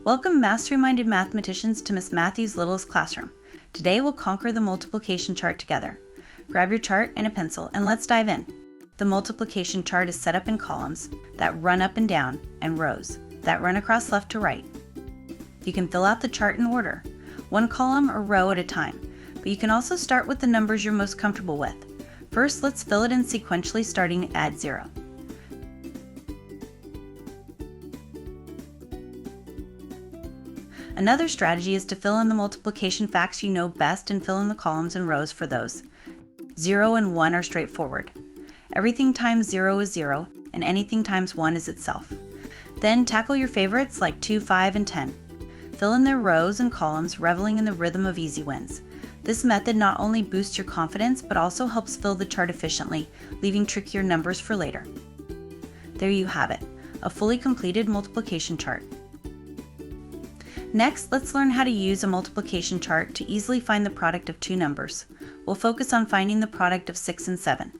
Welcome mastery-minded mathematicians to Miss Matthew's Littlest Classroom. Today we'll conquer the multiplication chart together. Grab your chart and a pencil and let's dive in. The multiplication chart is set up in columns that run up and down and rows that run across left to right. You can fill out the chart in order, one column or row at a time, but you can also start with the numbers you're most comfortable with. First, let's fill it in sequentially starting at 0. Another strategy is to fill in the multiplication facts you know best and fill in the columns and rows for those. 0 and 1 are straightforward. Everything times 0 is 0, and anything times 1 is itself. Then tackle your favorites like 2, 5, and 10. Fill in their rows and columns, reveling in the rhythm of easy wins. This method not only boosts your confidence, but also helps fill the chart efficiently, leaving trickier numbers for later. There you have it, a fully completed multiplication chart. Next, let's learn how to use a multiplication chart to easily find the product of two numbers. We'll focus on finding the product of 6 and 7.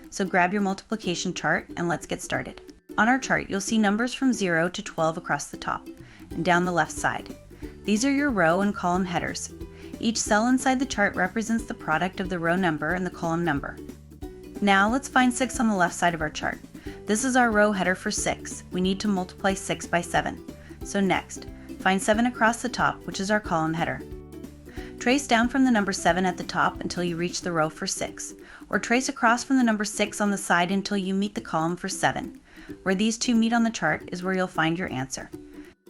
So grab your multiplication chart and let's get started. On our chart, you'll see numbers from 0 to 12 across the top and down the left side. These are your row and column headers. Each cell inside the chart represents the product of the row number and the column number. Now let's find 6 on the left side of our chart. This is our row header for 6. We need to multiply 6 by 7. So next, find 7 across the top, which is our column header. Trace down from the number 7 at the top until you reach the row for 6, or trace across from the number 6 on the side until you meet the column for 7. Where these two meet on the chart is where you'll find your answer.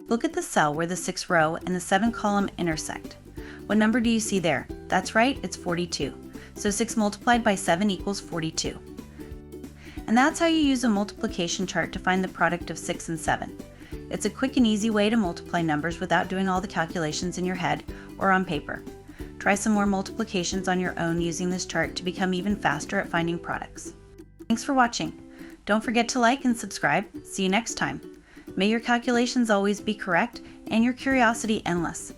Look at the cell where the 6 row and the 7 column intersect. What number do you see there? That's right, it's 42. So 6 multiplied by 7 equals 42. And that's how you use a multiplication chart to find the product of 6 and 7. It's a quick and easy way to multiply numbers without doing all the calculations in your head or on paper. Try some more multiplications on your own using this chart to become even faster at finding products. Thanks for watching. Don't forget to like and subscribe. See you next time. May your calculations always be correct and your curiosity endless.